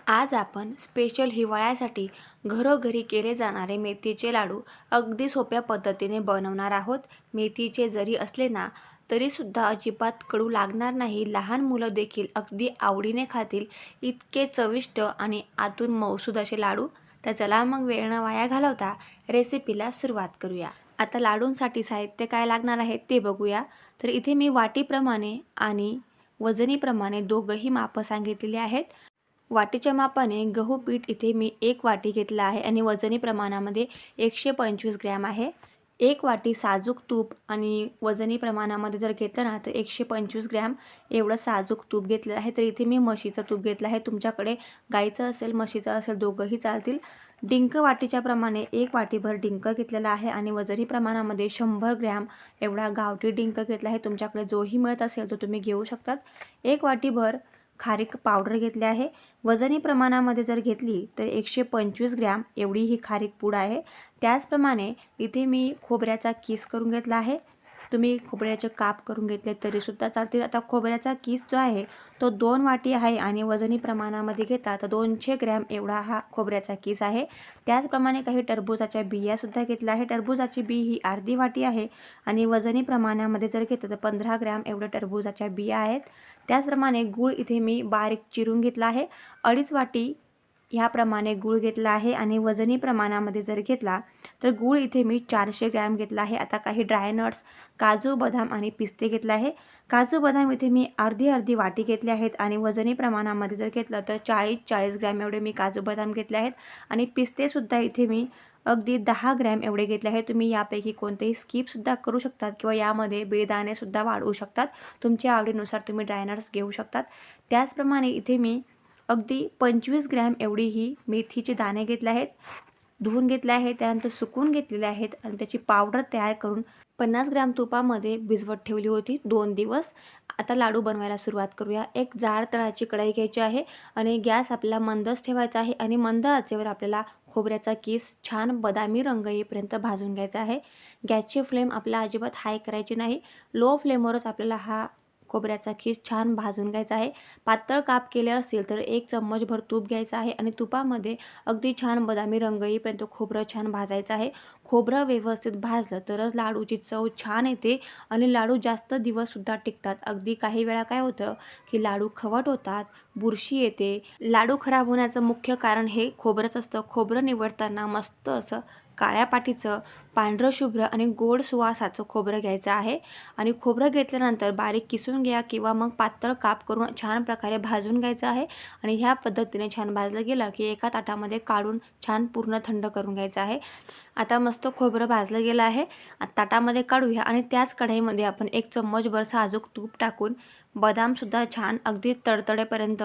आज आपण स्पेशल हिवाळ्यासाठी घरोघरी केले जाणारे मेथीचे लाडू अगदी सोप्या पद्धतीने बनवणार आहोत. मेथीचे जरी असले ना तरीसुद्धा अजिबात कडू लागणार नाही. लहान मुलं देखील अगदी आवडीने खातील इतके चविष्ट आणि आतून मऊसूद असे लाडू. तर चला मग वेळ न वाया घालवता रेसिपीला सुरुवात करूया. आता लाडूंसाठी साहित्य काय लागणार आहे ते बघूया. तर इथे मी वाटीप्रमाणे आणि वजनीप्रमाणे दोघंही मापं सांगितलेली आहेत. वाटीच्या मापाने गहू पीठ इथे मी 1 वाटी घेतलं आहे आणि वजनी प्रमाणामध्ये 125 ग्रॅम आहे. 1 वाटी साजूक तूप आणि वजनी प्रमाणामध्ये जर घेतलं ना तर 125 ग्रॅम एवढं साजूक तूप घेतलं आहे. तर इथे मी म्हशीचं तूप घेतलं आहे. तुमच्याकडे गाईचं असेल म्हशीचं असेल दोघंही चालतील. डिंक वाटीच्या प्रमाणे 1 वाटीभर डिंक घेतलेला आहे आणि वजनी प्रमाणामध्ये 100 ग्रॅम एवढा गावठी डिंक घेतला आहे. तुमच्याकडे जोही मिळत असेल तो तुम्ही घेऊ शकतात. 1 वाटीभर खारीक पावडर घेतली आहे. वजनी प्रमाणामध्ये जर घेतली तर 125 ग्रॅम एवढी ही खारीक पूड आहे. त्याचप्रमाणे इथे मी खोबऱ्याचा किस करून घेतला आहे. तुम्ही खोबऱ्याचे काप करून घेतले तरीसुद्धा चालतील. आता खोबऱ्याचा किस जो आहे तो 2 वाटी आहे आणि वजनी प्रमाणामध्ये घेतला तर 200 ग्रॅम एवढा हा खोबऱ्याचा किस आहे. त्याचप्रमाणे काही टरबूजाच्या बियासुद्धा घेतल्या आहे. टरबूजाची बी ही अर्धी वाटी आहे आणि वजनी प्रमाणामध्ये जर घेतलं तर 15 ग्रॅम एवढ्या टरबूजाच्या बिया आहेत. त्याचप्रमाणे गूळ इथे मी बारीक चिरून घेतला आहे. 2.5 वाटी ह्याप्रमाणे गूळ घेतला आहे आणि वजनी प्रमाणामध्ये जर घेतला तर गूळ इथे मी 400 ग्रॅम घेतला आहे. आता काही ड्राय नट्स काजू बदाम आणि पिस्ते घेतले आहे. काजू बदाम इथे मी अर्धी वाटी घेतले आहेत आणि वजनी प्रमाणामध्ये जर घेतलं तर 40 ग्रॅम एवढे मी काजू बदाम घेतले आहेत आणि पिस्तेसुद्धा इथे मी अगदी 10 ग्रॅम एवढे घेतले आहेत. तुम्ही यापैकी कोणतेही स्किपसुद्धा करू शकतात किंवा यामध्ये बेदाणेसुद्धा वाढवू शकतात. तुमच्या आवडीनुसार तुम्ही ड्राय नट्स घेऊ शकतात. त्याचप्रमाणे इथे मी अगदी 25 ग्रॅम एवढी ही मेथीचे दाणे घेतले आहेत. धुवून घेतले आहेत, त्यानंतर सुकवून घेतलेले आहेत आणि त्याची पावडर तयार करून 50 ग्रॅम तुपामध्ये भिजवत ठेवली होती 2 दिवस. आता लाडू बनवायला सुरुवात करूया. एक जाड तळाची कढई घ्यायची आहे आणि गॅस आपल्याला मंदच ठेवायचा आहे आणि मंद आचेवर आपल्याला खोबऱ्याचा किस छान बदामी रंग येईपर्यंत भाजून घ्यायचा आहे. गॅसची फ्लेम आपल्याला अजिबात हाय करायची नाही. लो फ्लेमवरच आपल्याला हा खोबऱ्याचा खीस छान भाजून घ्यायचा आहे. पातळ काप केले असतील तर 1 चम्मचभर तूप घ्यायचं आहे आणि तुपामध्ये अगदी छान बदामी रंग येईपर्यंत खोबरं छान भाजायचं आहे. खोबरं व्यवस्थित भाजलं तरच लाडूची चव छान येते आणि लाडू जास्त दिवससुद्धा टिकतात. अगदी काही वेळा काय होतं की लाडू खवट होतात, बुरशी येते. लाडू खराब होण्याचं मुख्य कारण हे खोबरंच असतं. खोबरं निवडताना मस्त असं काळ्या पाटीचं, पांढरं शुभ्र आणि गोड सुवासाचं खोबरं घ्यायचं आहे आणि खोबरं घेतल्यानंतर बारीक किसून घ्या किंवा मग पातळ काप करून छान प्रकारे भाजून घ्यायचं आहे आणि ह्या पद्धतीने छान भाजलं गेलं की एका ताटामध्ये काढून छान पूर्ण थंड करून घ्यायचं आहे. आता मस्त खोबरं भाजलं गेलं आहे. ताटामध्ये काढूया आणि त्याच कढईमध्ये आपण 1 चम्मचभर साजूक तूप टाकून बदामसुद्धा छान अगदी तडतडेपर्यंत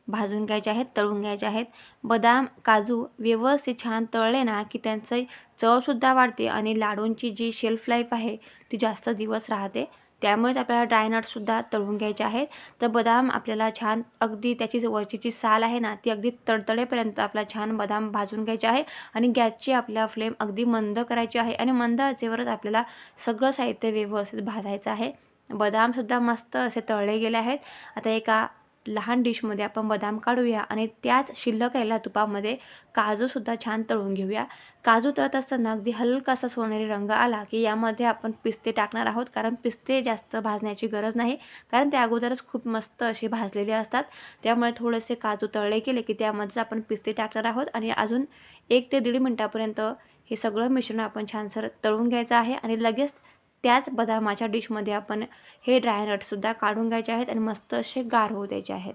भाजून घ्यायचे आहेत, तळून घ्यायचे आहेत. बदाम, काजू व्यवस्थित छान तळले ना की त्यांचं चवसुद्धा वाढते आणि लाडूंची जी शेल्फ लाईफ आहे ती जास्त दिवस राहते. त्यामुळेच आपल्याला ड्राय नट्ससुद्धा तळून घ्यायचे आहेत. तर बदाम आपल्याला छान अगदी त्याची वरची जी साल आहे ना ती अगदी तडतडेपर्यंत आपला छान बदाम भाजून घ्यायचे आहे आणि गॅसची आपल्या फ्लेम अगदी मंद करायची आहे आणि मंद आचेवरच आपल्याला सगळं साहित्य व्यवस्थित भाजायचं आहे. बदामसुद्धा मस्त असे तळले गेले आहेत. आता एका लहान डिशमध्ये आपण बदाम काढूया आणि त्याच शिल्लक राहिलेल्या तुपामध्ये काजूसुद्धा छान तळून घेऊया. काजू तळत असताना अगदी हलकासा सोनेरी रंग आला की यामध्ये आपण पिस्ते टाकणार आहोत. कारण पिस्ते जास्त भाजण्याची गरज नाही, कारण ते अगोदरच खूप मस्त असे भाजलेले असतात. त्यामुळे थोडेसे काजू तळले गेले की त्यामध्येच आपण पिस्ते टाकणार आहोत आणि अजून 1 ते 1.5 मिनिटापर्यंत हे सगळं मिश्रण आपण छानसर तळून घ्यायचं आहे आणि लगेच त्याच बदामाच्या डिशमध्ये आपण हे ड्राय नट्ससुद्धा काढून घ्यायचे आहेत आणि मस्त असे गार होऊ द्यायचे आहेत.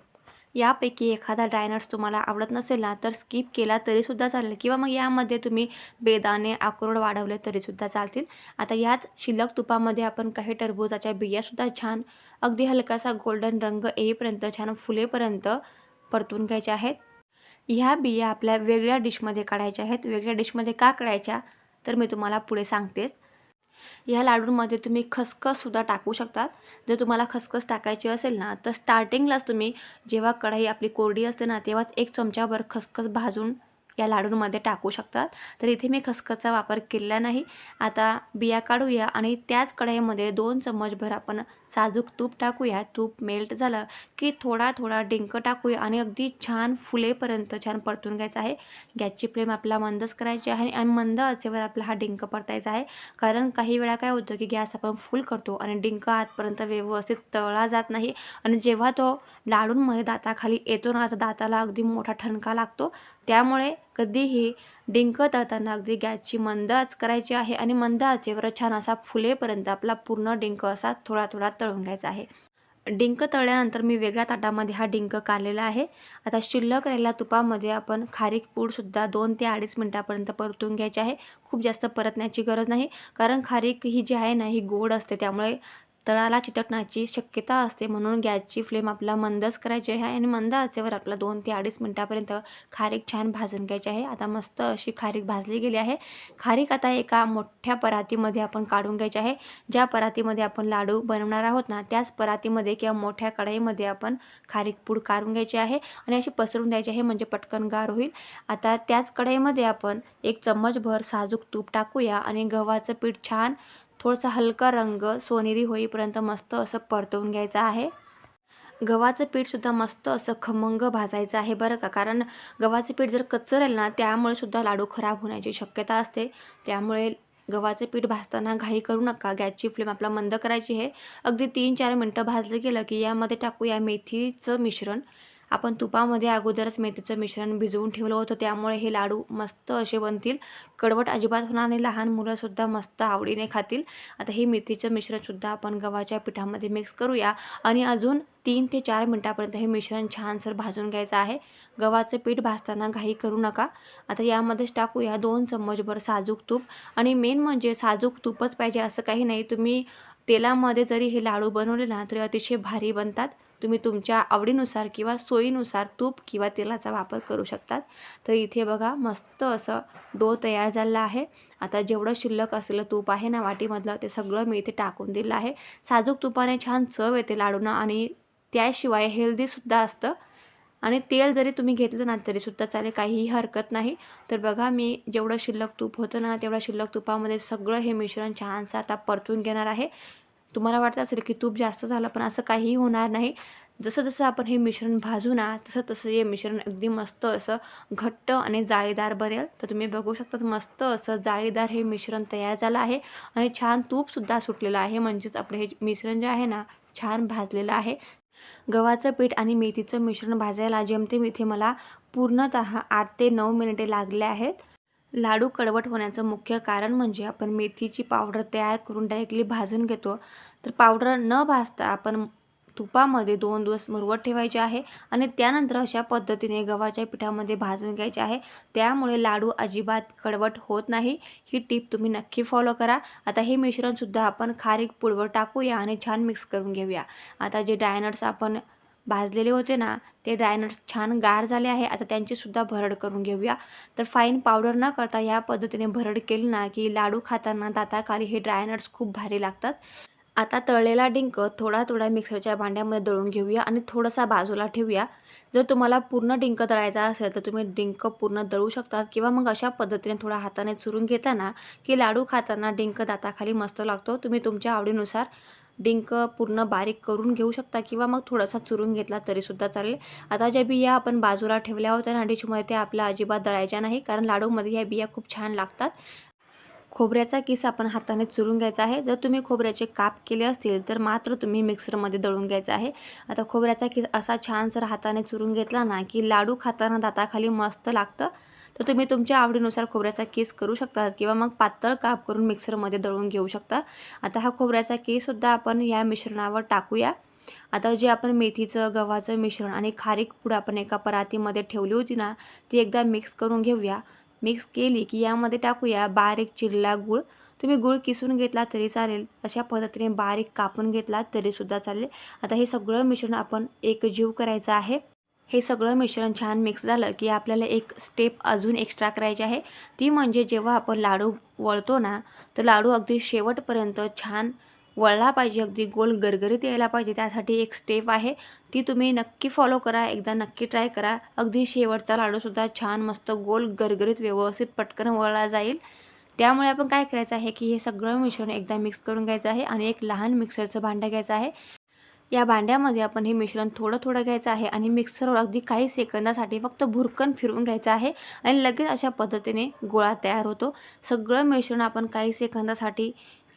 यापैकी एखादा ड्राय नट्स तुम्हाला आवडत नसेल ना तर स्किप केला तरीसुद्धा चालेल किंवा मग यामध्ये तुम्ही बेदाणे, अक्रोड वाढवले तरीसुद्धा चालतील. आता याच शिल्लक तुपामध्ये आपण काही टरबूजाच्या बियासुद्धा छान अगदी हलकासा गोल्डन रंग येईपर्यंत छान फुलेपर्यंत परतून घ्यायच्या आहेत. ह्या बिया आपल्या वेगळ्या डिशमध्ये काढायच्या आहेत. वेगळ्या डिशमध्ये का काढायच्या तर मी तुम्हाला पुढे सांगतेच. या लाडूंमध्ये तुम्ही खसखससुद्धा टाकू शकतात. जर तुम्हाला खसखस टाकायची असेल ना तर स्टार्टिंगलाच तुम्ही जेव्हा कढई आपली कोरडी असते ना तेव्हाच 1 चमचाभर खसखस भाजून या लाडूंमध्ये टाकू शकतात. तर इथे मी खसखसचा वापर केलेला नाही. आता बिया काढूया आणि त्याच कढईमध्ये 2 चम्मचभर आपण साजूक तूप टाकूया. तूप मेल्ट झालं की थोडा थोडा डिंक टाकूया आणि अगदी छान फुलेपर्यंत छान परतून घ्यायचं आहे. गॅसची फ्लेम आपला मंदच करायची आहे आणि मंद आचेवर आपला हा डिंक परतायचा आहे. कारण काही वेळा काय होतं की गॅस आपण फुल करतो आणि डिंक आतपर्यंत व्यवस्थित तळला जात नाही आणि जेव्हा तो लाडूंमध्ये दाताखाली येतो ना, तर दाताला अगदी मोठा ठणका लागतो. त्यामुळे कधीही डिंक तळताना अगदी गॅसची मंद आच करायची आहे आणि मंद आचेवर छान असा फुलेपर्यंत आपला पूर्ण डिंक असा थोडा थोडा तळून घ्यायचा आहे. डिंक तळल्यानंतर मी वेगळ्या ताटामध्ये हा डिंक काढलेला आहे. आता शिल्लक राहिलेल्या तुपामध्ये आपण खारीक पूडसुद्धा 2 ते 2.5 मिनिटापर्यंत परतून घ्यायची आहे. खूप जास्त परतण्याची गरज नाही, कारण खारीक ही जी आहे ना, ही गोड असते, त्यामुळे तळाला चिटकण्याची शक्यता असते. म्हणून गॅसची फ्लेम आपला मंदच करायची आहे आणि मंद आचेवर आपला 2 ते 2.5 मिनिटापर्यंत खारीक छान भाजून घ्यायची आहे. आता मस्त अशी खारीक भाजली गेली आहे. खारीक आता एका मोठ्या परातीमध्ये आपण काढून घ्यायची आहे. ज्या परातीमध्ये आपण लाडू बनवणार आहोत ना, त्याच परातीमध्ये किंवा मोठ्या कढईमध्ये आपण खारीक पूड काढून घ्यायची आहे आणि अशी पसरून द्यायची आहे, म्हणजे पटकन गार होईल. आता त्याच कढईमध्ये आपण 1 चम्मचभर साजूक तूप टाकूया आणि गव्हाचं पीठ छान थोडासा हलका रंग सोनेरी होईपर्यंत मस्त असं परतवून घ्यायचं आहे. गव्हाचं पीठसुद्धा मस्त असं खमंग भाजायचं आहे बरं का, कारण गव्हाचं पीठ जर कच्चं राहिलं ना, त्यामुळे सुद्धा लाडू खराब होण्याची शक्यता असते. त्यामुळे गव्हाचं पीठ भाजताना घाई करू नका. गॅसची फ्लेम आपला मंद करायची आहे. अगदी 3-4 मिनटं भाजलं गेलं की यामध्ये टाकूया मेथीचं मिश्रण. आपण तुपामध्ये अगोदरच मेथीचं मिश्रण भिजवून ठेवलं होतं, त्यामुळे हे लाडू मस्त असे बनतील. कडवट अजिबात होणार नाही. लहान मुलंसुद्धा मस्त आवडीने खातील. आता हे मेथीचं मिश्रणसुद्धा आपण गव्हाच्या पिठामध्ये मिक्स करूया आणि अजून 3 ते 4 मिनिटापर्यंत हे मिश्रण छानसर भाजून घ्यायचं आहे. गव्हाचं पीठ भाजताना घाई करू नका. आता यामध्येच टाकूया 2 चम्मचभर साजूक तूप आणि मेन म्हणजे साजूक तूपच पाहिजे असं काही नाही. तुम्ही तेलामध्ये जरी हे लाडू बनवले ना, तरी अतिशय भारी बनतात. तुम्ही तुमच्या आवडीनुसार किंवा सोयीनुसार तूप किंवा तेलाचा वापर करू शकतात. तर इथे बघा मस्त असं डो तयार झाला आहे. आता जेवढं शिल्लक असलेलं तूप आहे ना वाटीमधलं, ते सगळं मी इथे टाकून दिलं आहे. साजूक तुपाने छान चव येते लाडूंना आणि त्याशिवाय हेल्दीसुद्धा असतं आणि तेल जरी तुम्ही घेतलं ना तरीसुद्धा चालेल, काहीही हरकत नाही. तर बघा मी जेवढं शिल्लक तूप होतं ना, तेवढ्या शिल्लक तुपामध्ये सगळं हे मिश्रण छानसं आता परतून घेणार आहे. तुम्हाला वाटत असेल की तूप जास्त झालं, पण असं काहीही होणार नाही. जसं-जसं आपण हे मिश्रण भाजू ना, तसं-तसं हे मिश्रण अगदी मस्त असं घट्ट आणि जाळीदार बनेल. तर तुम्ही बघू शकता मस्त असं जाळीदार हे मिश्रण तयार झालं आहे आणि छान तूपसुद्धा सुटलेलं आहे. म्हणजेच आपलं हे मिश्रण जे आहे ना, छान भाजलेलं आहे. गव्हाचं पीठ आणि मेथीचं मिश्रण भाजायला जेमतेम इथे मला पूर्णतः 8 ते 9 मिनिटे लागले आहेत. लाडू कडवट होण्याचं मुख्य कारण म्हणजे आपण मेथीची पावडर तयार करून डायरेक्टली भाजून घेतो. तर पावडर न भाजता आपण तुपामध्ये 2 दिवस मुरवत ठेवायचे आहे आणि त्यानंतर अशा पद्धतीने गव्हाच्या पिठामध्ये भाजून घ्यायचे आहे. त्यामुळे लाडू अजिबात कडवट होत नाही. ही टिप तुम्ही नक्की फॉलो करा. आता हे मिश्रणसुद्धा आपण खारीक पूडवर टाकूया आणि छान मिक्स करून घेऊया. आता जे ड्रायनट्स आपण भाजलेले होते ना, ते ड्रायनट्स छान गार झाले आहे. आता त्यांचीसुद्धा भरड करून घेऊया. तर फाईन पावडर न करता या पद्धतीने भरड केली ना, की लाडू खाताना दाताखाली हे ड्रायनट्स खूप भारी लागतात. आता तळलेला डिंक थोडा थोडा मिक्सरच्या भांड्यामध्ये दळून घेऊया आणि थोडासा बाजूला ठेवूया. जर तुम्हाला पूर्ण डिंक दळायचा असेल तर तुम्ही डिंक पूर्ण दळू शकता किंवा मग अशा पद्धतीने थोडा हाताने चुरून घेतला ना, की लाडू खाताना डिंक दाताखाली मस्त लागतो. तुम्ही तुमच्या आवडीनुसार डिंक पूर्ण बारीक करून घेऊ शकता किंवा मग थोडासा चुरून घेतला तरीसुद्धा चालेल. आता ज्या बिया आपण बाजूला ठेवल्या होत्या ना डिशमध्ये, त्या आपल्या अजिबात दळायच्या नाही, कारण लाडूमध्ये ह्या बिया खूप छान लागतात. खोबऱ्याचा किस आपण हाताने चुरून घ्यायचा आहे. जर तुम्ही खोबऱ्याचे काप केले असतील तर मात्र तुम्ही मिक्सरमध्ये दळून घ्यायचा आहे. आता खोबऱ्याचा किस असा छान जर हाताने चुरून घेतला ना, की लाडू खाताना दाताखाली मस्त लागतं. तर तुम्ही तुमच्या आवडीनुसार खोबऱ्याचा किस करू शकता किंवा मग पातळ काप करून मिक्सरमध्ये दळून घेऊ शकता. आता हा खोबऱ्याचा किससुद्धा आपण या मिश्रणावर टाकूया. आता जे आपण मेथीचं, गव्हाचं मिश्रण आणि खारीक पूड आपण एका परातीमध्ये ठेवली होती ना, ती एकदा मिक्स करून घेऊया. मिक्स केली की यामध्ये टाकूया बारीक चिरलेला गूळ. तुम्ही गूळ किसून घेतला तरी चालेल, अशा पद्धतीने बारीक कापून घेतला तरीसुद्धा चालेल. आता हे सगळं मिश्रण आपण एकजीव करायचं आहे. हे सगळं मिश्रण छान मिक्स झालं की आपल्याला एक स्टेप अजून एक्स्ट्रा करायची आहे. ती म्हणजे जेव्हा आपण लाडू वळतो ना, तर लाडू अगदी शेवटपर्यंत छान वळला पाहिजे, अगदी गोल गरगरीत यायला पाहिजे. त्यासाठी एक स्टेप आहे, ती तुम्ही नक्की फॉलो करा. एकदा नक्की ट्राय करा. अगदी शेवटचा लाडूसुद्धा छान मस्त गोल गरगरीत व्यवस्थित पटकन वळला जाईल. त्यामुळे आपण काय करायचं आहे की हे सगळं मिश्रण एकदा मिक्स करून घ्यायचं आहे आणि एक लहान मिक्सरचं भांडं घ्यायचं आहे. या भांड्यामध्ये आपण हे मिश्रण थोडं थोडं घ्यायचं आहे आणि मिक्सरवर अगदी काही सेकंदासाठी फक्त भुरकन फिरवून घ्यायचं आहे आणि लगेच अशा पद्धतीने गोळा तयार होतो. सगळं मिश्रण आपण काही सेकंदासाठी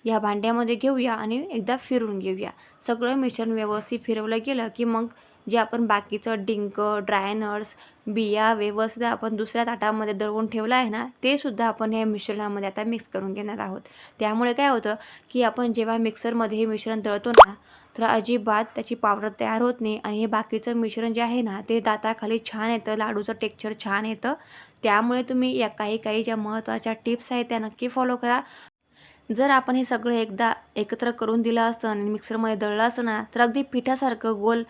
या भांड्यामध्ये घेऊया आणि एकदा फिरवून घेऊया. सगळं मिश्रण व्यवस्थित फिरवलं गेलं की मग जे आपण बाकीचं डिंक, ड्राय नट्स, बिया व्यवस्थित आपण दुसऱ्या ताटामध्ये दळून ठेवलं आहे ना, ते सुद्धा आपण या मिश्रणामध्ये आता मिक्स करून घेणार आहोत. त्यामुळे काय होतं की आपण जेव्हा मिक्सरमध्ये हे मिश्रण दळतो ना, तर अजिबात त्याची पावडर तयार होत नाही आणि हे बाकीचं मिश्रण जे आहे ना, ते दाताखाली छान येतं, लाडूचं टेक्स्चर छान येतं. त्यामुळे तुम्ही या काही ज्या महत्त्वाच्या टिप्स आहेत त्या नक्की फॉलो करा. जर आपण हे सगळं एकदा एकत्र करून दिलं असतं आणि मिक्सरमध्ये दळलं असतं ना, तर अगदी पिठासारखं गोल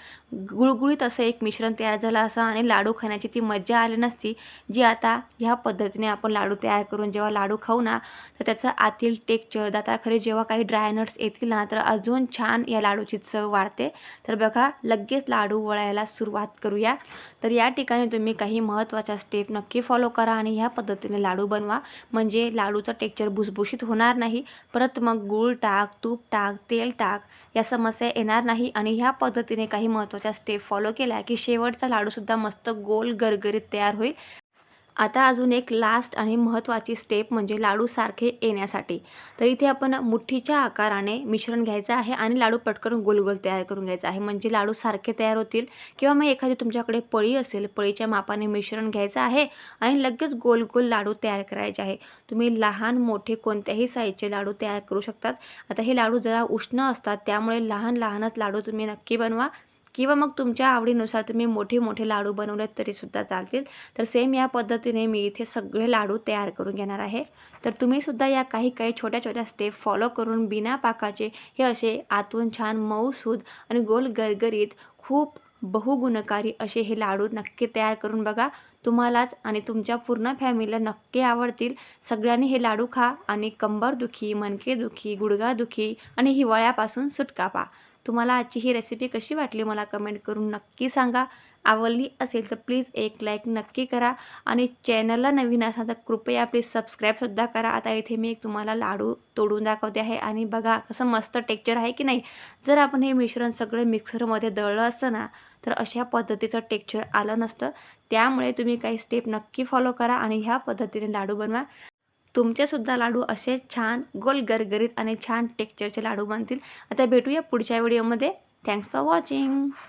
गुळगुळीत असं एक मिश्रण तयार झालं असं आणि लाडू खाण्याची ती मज्जा आली नसती, जी आता ह्या पद्धतीने आपण लाडू तयार करून जेव्हा लाडू खाऊ ना, तर त्याचं आतील टेक्स्चर दाताखाली जेव्हा काही ड्राय नट्स येतील ना, तर अजून छान या लाडूची चव वाढते. तर बघा, लगेच लाडू वळायला सुरुवात करूया. तर या ठिकाणी तुम्ही काही महत्त्वाच्या स्टेप नक्की फॉलो करा आणि ह्या पद्धतीने लाडू बनवा. म्हणजे लाडूचं टेक्स्चर भुसभुशीत होणार नाही. परत मग गूळ टाक, तूप टाक, तेल टाक, या समस्या येणार नाही आणि ह्या पद्धतीने काही महत्त्वाच्या स्टेप फॉलो केल्या की शेवटचा लाडूसुद्धा मस्त गोल गरगरीत तयार होईल. आता अजून एक लास्ट आणि महत्त्वाची स्टेप म्हणजे लाडू सारखे येण्यासाठी. तर इथे आपण मुठीच्या आकाराने मिश्रण घ्यायचं आहे आणि लाडू पटकन गोल-गोल तयार करून घ्यायचा आहे. म्हणजे लाडू सारखे तयार होतील. किंवा मग एखादी तुमच्याकडे पळी असेल, पळीच्या मापाने मिश्रण घ्यायचं आहे आणि लगेच गोल-गोल लाडू तयार करायचे आहे. तुम्ही लहान मोठे कोणत्याही साईजचे लाडू तयार करू शकतात. आता हे लाडू जरा उष्ण असतात, त्यामुळे लहान-लहानच लाडू तुम्ही नक्की बनवा. किंवा मग तुमच्या आवडीनुसार तुम्ही मोठे-मोठे लाडू बनवलेत तरीसुद्धा चालतील. तर सेम या पद्धतीने मी इथे सगळे लाडू तयार करून घेणार आहे. तर तुम्हीसुद्धा या काही छोट्या-छोट्या स्टेप फॉलो करून बिना पाकाचे हे असे आतून छान मऊसूद आणि गोल गरगरीत खूप बहुगुणकारी असे हे लाडू नक्की तयार करून बघा. तुम्हालाच आणि तुमच्या पूर्ण फॅमिलीला नक्की आवडतील. सगळ्यांनी हे लाडू खा आणि कंबरदुखी, मणकेदुखी, गुडघादुखी आणि हिवाळ्यापासून सुटका पा. तुम्हाला आजची ही रेसिपी कशी वाटली मला कमेंट करून नक्की सांगा. आवडली असेल तर प्लीज एक लाईक नक्की करा आणि चॅनलला नवीन असाल तर कृपया प्लीज सबस्क्राईबसुद्धा करा. आता इथे मी एक तुम्हाला लाडू तोडून दाखवते आहे आणि बघा कसं मस्त टेक्स्चर आहे की नाही. जर आपण हे मिश्रण सगळं मिक्सरमध्ये दळलं असतं ना, तर अशा पद्धतीचं टेक्स्चर आलं नसतं. त्यामुळे तुम्ही काही स्टेप नक्की फॉलो करा आणि ह्या पद्धतीने लाडू बनवा. तुमचेसुद्धा लाडू असे छान गोल गरगरीत आणि छान टेक्स्चरचे लाडू बनतील. आता भेटूया पुढच्या व्हिडिओमध्ये. Thanks for watching.